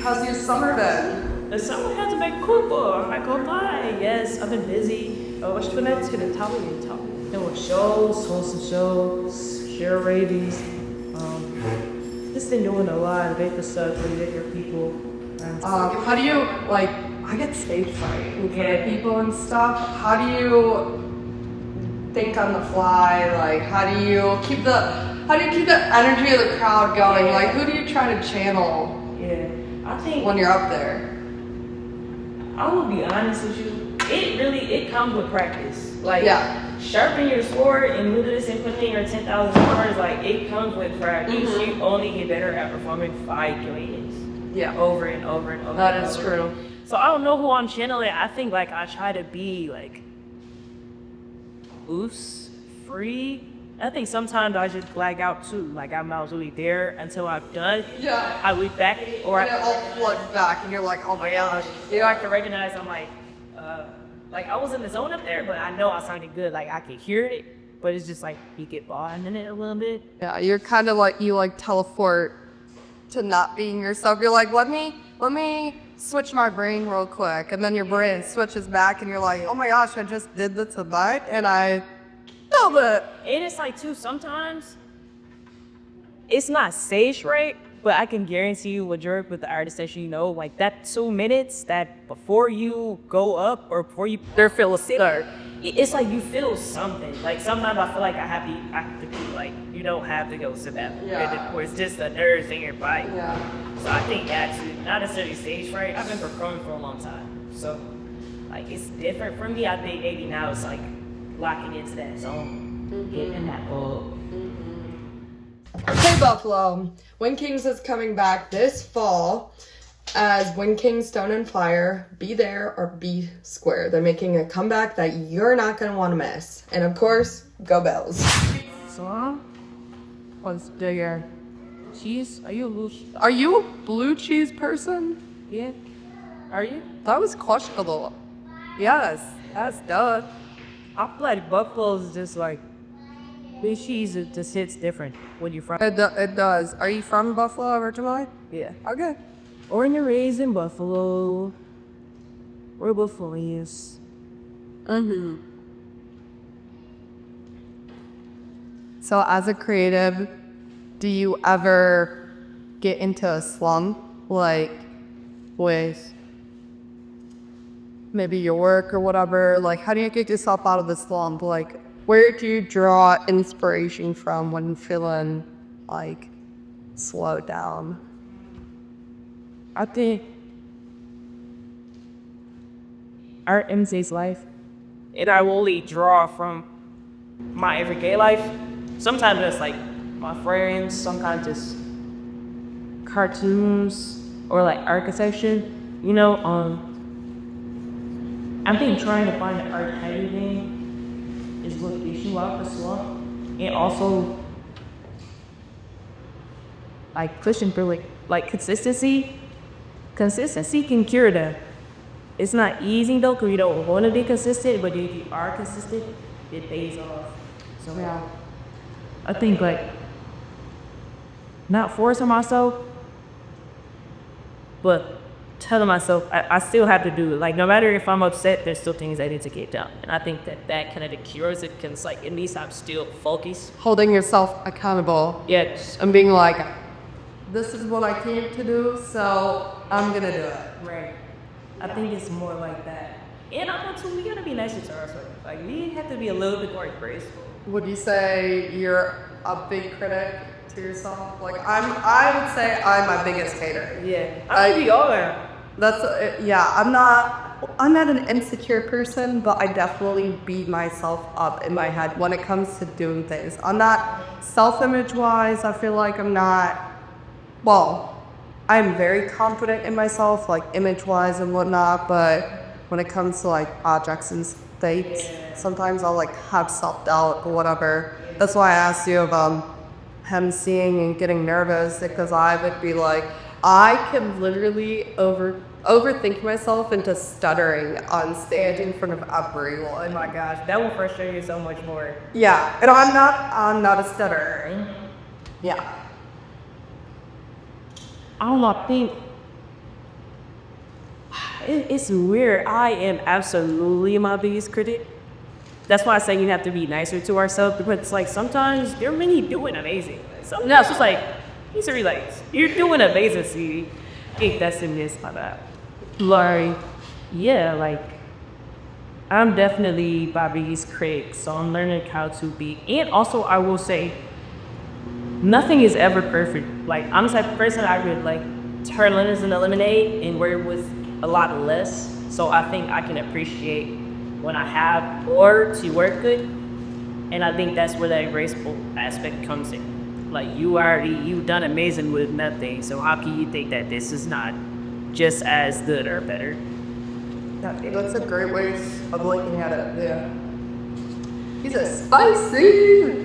How's your summer been? The summer has been cool, but I go by. Yes, I've been busy. What's gonna tell me? Doing shows, hosting shows, share ratings. Just been doing a lot of different stuff with different people. How do you like? I get stage fright in front of people and stuff. How do you think on the fly? Like, how do you keep the energy of the crowd going? Like, who do you try to channel? Yeah, I think when you're up there, I will be honest with you. It comes with practice. Like, sharpen your sword and do this and put in your 10,000 hours. Like, it comes with practice. You only get better at performing 5 games. Yeah, over and over and over. That is true. So I don't know who I'm channeling. I think like I try to be like loose, free. I think sometimes I just black out too. Like I'm not really there until I'm done. Yeah. I look back or and it all floods back and you're like, oh my gosh. You know, I can recognize I'm like I was in the zone up there, but I know I sounded good. Like I could hear it, but it's just like you get bogged in it a little bit. Yeah, you're kind of like, you like teleport to not being yourself. You're like, let me switch my brain real quick. And then your brain switches back and you're like, oh my gosh, I just did this tonight and I killed it. And it's like too, sometimes it's not stage right, but I can guarantee you with the artist that you know, like that 2 minutes that before you go up or before you feel a start, it's like you feel something. Like sometimes I feel like I have to be like, you don't have to go sit back. Yeah. Or it's just the nerves in your body. Yeah. So I think that's not necessarily stage fright. I've been performing for a long time. So like it's different for me. I think maybe now it's like locking into that zone, getting in that ball. Okay, Buffalo. Wind Kings is coming back this fall as Wind Kings Stone and Fire. Be there or be square. They're making a comeback that you're not going to want to miss. And of course, go Bells. So, what's the cheese? Are you a blue cheese person? Yeah. Are you? That was questionable. Yes, that's duh. I feel like Buffalo is just like, blue cheese, it just hits different when you're from. It does. Are you from Buffalo originally? Yeah. Okay. Born and raised in Buffalo. We're Buffaloes. So as a creative, do you ever get into a slump, like with maybe your work or whatever? Like, how do you get yourself out of the slump? Like, where do you draw inspiration from when feeling like slowed down? I think art imitates life, and I will only draw from my everyday life. Sometimes it's like my friends, sometimes just cartoons or like architecture. You know, I've been trying to find the art heavy thing is what gets you out the slump, and also like pushing through like consistency. Consistency can cure that. It's not easy though, because you don't want to be consistent, but if you are consistent, it pays off. So yeah, I think like not forcing myself, but telling myself I still have to do it. Like no matter if I'm upset, there's still things I need to get done. And I think that kind of cures it, because like at least I'm still focused. Holding yourself accountable. Yeah. And being like, this is what I came to do, so I'm gonna do it. Right. I think it's more like that. And we gotta be nice to ourselves. Like we have to be a little bit more graceful. Would you say you're a big critic to yourself? Like I would say I'm my biggest hater. Yeah. I think we all are. I'm not an insecure person, but I definitely beat myself up in my head when it comes to doing things. I'm not self-image wise, I feel like I'm very confident in myself, like image-wise and whatnot, but when it comes to like objects and states, sometimes I'll like have self-doubt or whatever. That's why I asked you if emceeing and getting nervous because I would be like, I can literally overthink myself into stuttering on stage in front of everyone. Oh my gosh, that will frustrate you so much more. Yeah, and I'm not a stutterer. Yeah. I don't know, I think it's weird. I am absolutely my biggest critic. That's why I say you have to be nicer to ourselves, because it's like sometimes they're really doing amazing. Something else is like, he's relax. You're doing amazing, CD. I think that's in this, my bad. Like, yeah, like, I'm definitely my biggest critic, so I'm learning how to be. And also, I will say, nothing is ever perfect. Like, I'm the type of person I would like turn lemons into lemonade and where it was a lot less. So I think I can appreciate when I have more to work with. And I think that's where that graceful aspect comes in. Like, you've done amazing with nothing. So how can you think that this is not just as good or better? That's a great way of looking at it, yeah. He's a spicy!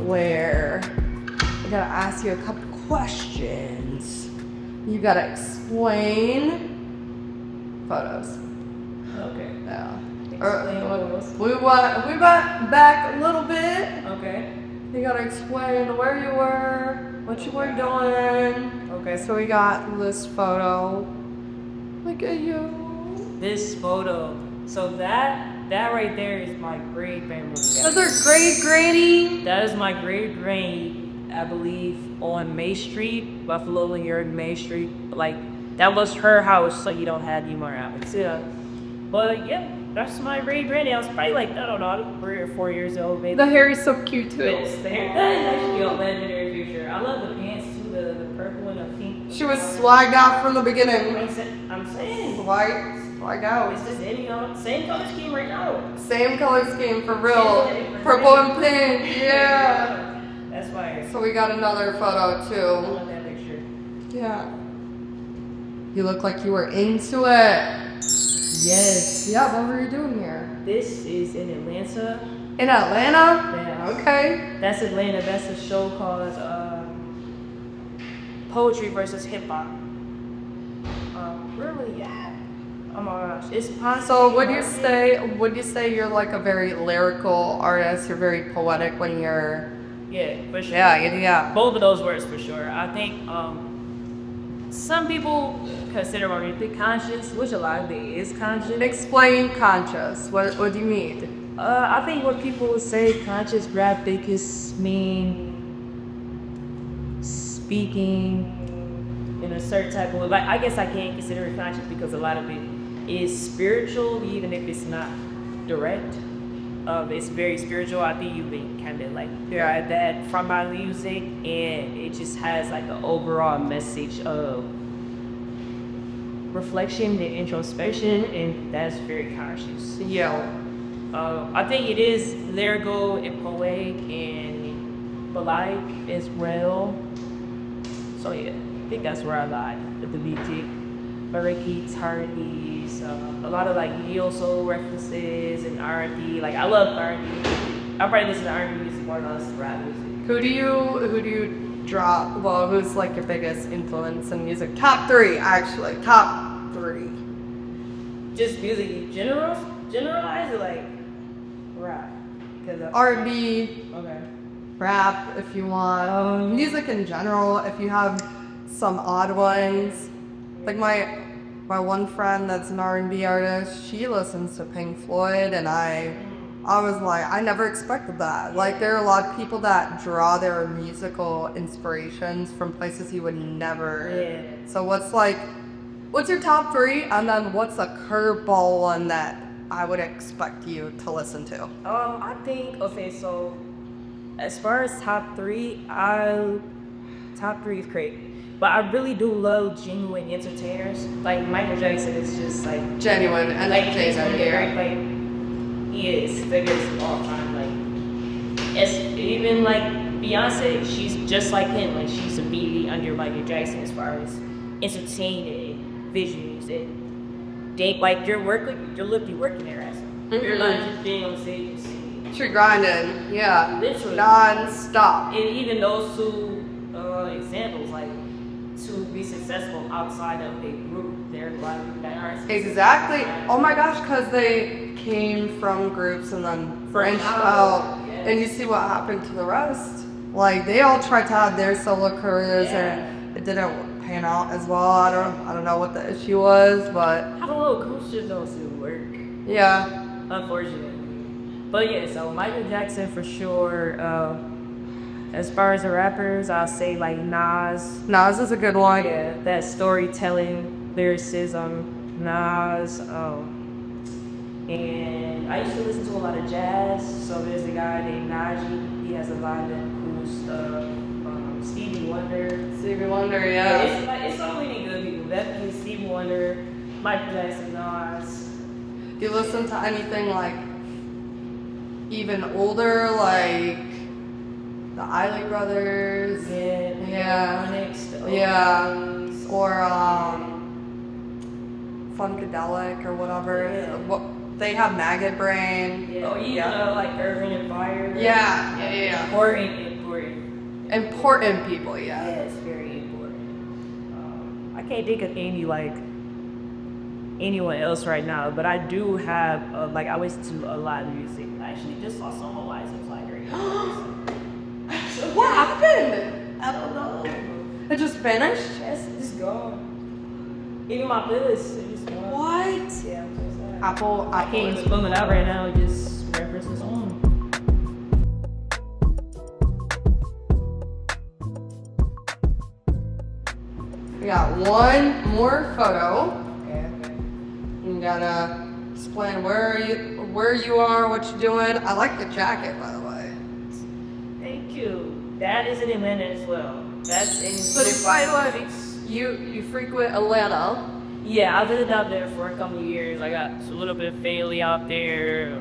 Where I gotta ask you a couple questions. You gotta explain photos. Okay. Yeah. Explain photos. We went back a little bit. Okay. You gotta explain where you were, what you were doing. Okay, so we got this photo. Look at you. This photo. So that right there is my grade family. Those are grade grading. That is my grade, I believe, on May Street, Buffalo, when you're in May Street. Like, that was her house, so you don't have any more outlets. Yeah. But yeah, that's my grade granny. I was probably like, I don't know, 3 or 4 years old, maybe. The hair is so cute too. Yes, the hair. That is actually a legendary feature. I love the pants too, the purple and the pink. She was swagged out from the beginning. I'm saying. Swag out. It's the same color scheme right now. Same color scheme for real. Purple and pink, yeah. That's why. So we got another photo I too. love that picture. Yeah. You look like you were into it. Yes. Yeah, what were you doing here? This is in Atlanta. In Atlanta? Yeah. Okay. That's Atlanta. That's a show called Poetry versus Hip Hop. Really? Yeah. Oh my gosh. It's possible. So would you say you're like a very lyrical artist? You're very poetic when you're. Yeah, for sure. Yeah. Both of those words for sure. I think some people consider my music conscious, which a lot of it is conscious. Explain conscious. What do you mean? I think when people say conscious rap, they just mean speaking in a certain type of way. Like, I guess I can't consider it conscious because a lot of it is spiritual, even if it's not direct. It's very spiritual. I think you can kind of like hear that from my music, and it just has like an overall message of reflection and introspection, and that's very conscious. Yeah. I think it is lyrical and poetic and melodic as well. So yeah, I think that's where I lie with the music. Bariki, Tardies, a lot of like neo soul references and R&B. Like, I love R&B. I probably listen to R&B music more than I listen to rap music. Who do you drop? Well, who's like your biggest influence in music? Top 3, actually. Top 3. Just music in generalize it, like rap. R&B, Okay. rap if you want. Music in general, if you have some odd ones. Like my one friend that's an R&B artist, she listens to Pink Floyd, and I was like, I never expected that. Like, there are a lot of people that draw their musical inspirations from places you would never. Yeah. So what's your top 3, and then what's a curveball one that I would expect you to listen to? I think, okay, so as far as top 3, top 3 is crazy. But I really do love genuine entertainers. Like, Michael Jackson is just like Genuine and like he's one of the great, like, he is figures of all time. Like, it's even like Beyonce, she's just like him. Like, she's immediately under Michael Jackson as far as entertaining and visuals and they like you're literally working their ass off. You're not just being on stage. You're grinding, yeah, Literally non-stop. And even those two examples, like to be successful outside of a group, they're like Exactly. Oh my gosh, because they came from groups and then branched out, and you see what happened to the rest. Like they all tried to have their solo careers, and it didn't pan out as well. I don't know what the issue was, but I don't know. Cool shit don't seem to work. Yeah. Unfortunately. But yeah, so Michael Jackson for sure. As far as the rappers, I'll say like Nas. Nas is a good one. Yeah, that storytelling, lyricism, Nas. And I used to listen to a lot of jazz. So there's a guy named Najee. He has a line that includes Stevie Wonder. Stevie Wonder, yeah. It's so many good people. Definitely Stevie Wonder, Michael Jackson, Nas. Do you listen to anything like even older, like the Isley Brothers? Or Funkadelic or whatever. Yeah. They have Maggot Brain. Yeah. Like Urban and Fire. Yeah. Important people, yeah. Yeah, it's very important. I can't think of anyone else right now, but I do have like I listen to a lot of music. I actually just saw some of Liza's library. What happened? I don't know. It just finished? It's gone. Even my playlist, it just gone. What? Yeah, I'm so sad. Apple I can't even spell it out right now. It just references on. We got one more photo. You gotta explain where you are, what you're doing. I like the jacket, by the way. Thank you. That is in Atlanta as well. That's in. So despite you frequent Atlanta. Yeah, I've lived out there for a couple of years. I got a little bit of family out there.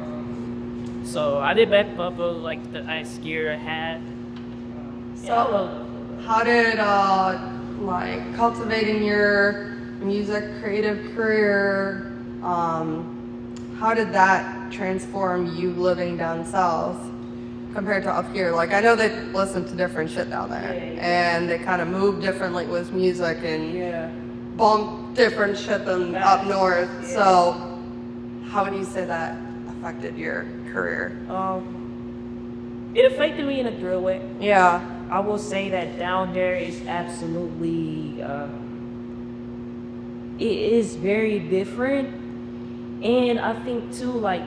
So I did back up like the last year I had. So how did like cultivating your music creative career, how did that transform you living down south compared to up here? Like I know they listen to different shit down there, and they kind of move differently with music and bump different shit than up north. So how would you say that affected your career? It affected me in a good way. Yeah. I will say that down there is absolutely it is very different. And I think too, like,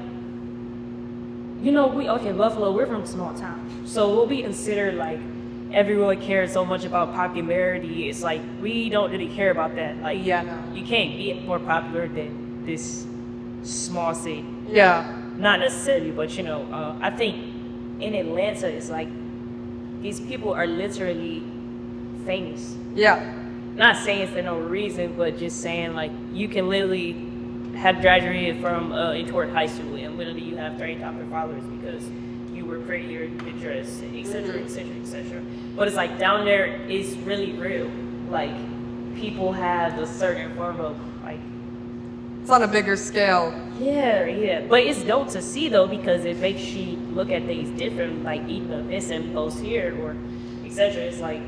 Buffalo, we're from a small town. So we'll be considered like everyone cares so much about popularity. It's like we don't really care about that. Like you can't be more popular than this small city. Yeah. Not necessarily, but I think in Atlanta it's like these people are literally famous. Yeah. Not saying for no reason, but just saying like you can literally have graduated from Antwerp High School and literally you have 30,000 followers because you were pretty, your dress, etc., etc., etc. But it's like down there it's really real. Like people have a certain form of like. It's on a bigger scale. Yeah. But it's dope to see though because it makes you look at things different. Like even the SM post here or etc. It's like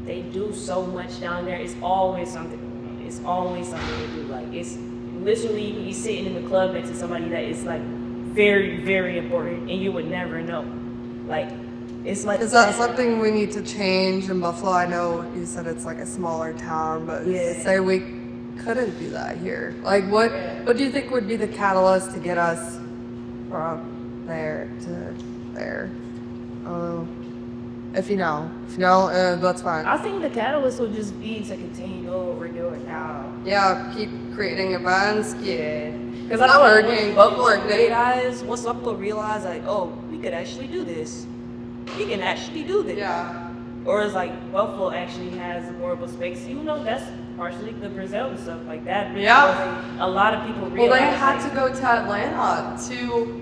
they do so much down there. It's always something going on. It's always something to do. Like it's literally you sitting in the club next to somebody that is like very, very important and you would never know. Like it's like. Is that something we need to change in Buffalo? I know you said it's like a smaller town, but say we couldn't do that here. Like what do you think would be the catalyst to get us from there to there? If you know, that's fine. I think the catalyst will just be to continue doing what we're doing now. Yeah, keep creating events. Because I know once Buffalo realize like, oh, we could actually do this. We can actually do this. Yeah. Or it's like Buffalo actually has more of a space. That's partially the Brazil and stuff like that. Yeah. A lot of people realize. Well, they had to go to Atlanta to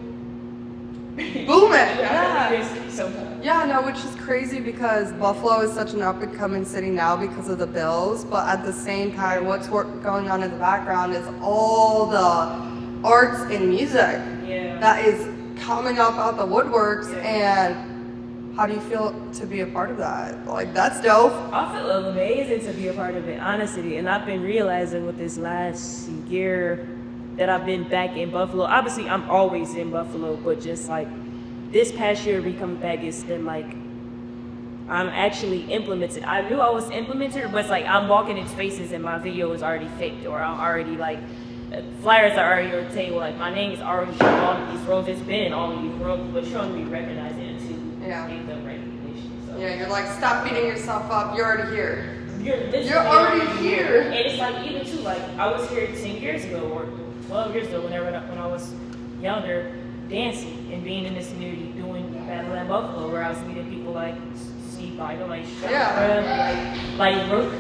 booming. Yeah. Sometimes. Yeah, no, which is crazy because Buffalo is such an up-and-coming city now because of the Bills, but at the same time, what's going on in the background is all the arts and music that is coming up out the woodworks, and how do you feel to be a part of that? Like, that's dope. I feel amazing to be a part of it, honestly, and I've been realizing with this last year that I've been back in Buffalo. Obviously, I'm always in Buffalo, but just like this past year, me coming back, it's been like I'm actually implemented. I knew I was implemented, but it's like I'm walking in spaces and my video is already faked, or I'm already like flyers are already on the table. Like my name is already on all of these roads. It's been in all of these roads, but you're only recognizing it until you get the recognition. So. Yeah, you're like, stop beating yourself up. You're already here. You're already here. And it's like even too, like I was here 10 years ago or 12 years ago, when I was younger, dancing and being in this community, doing Battle in Buffalo, where I was meeting people like Steve Biden, like Rook,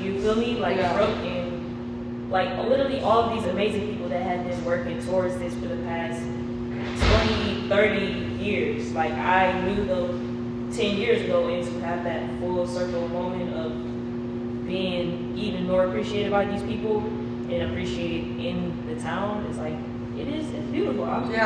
you feel me? Like Rook, and like literally all of these amazing people that had been working towards this for the past 20, 30 years. Like I knew them 10 years ago, and to have that full circle moment of being even more appreciated by these people and appreciated in the town is like, it's beautiful. I'm absolutely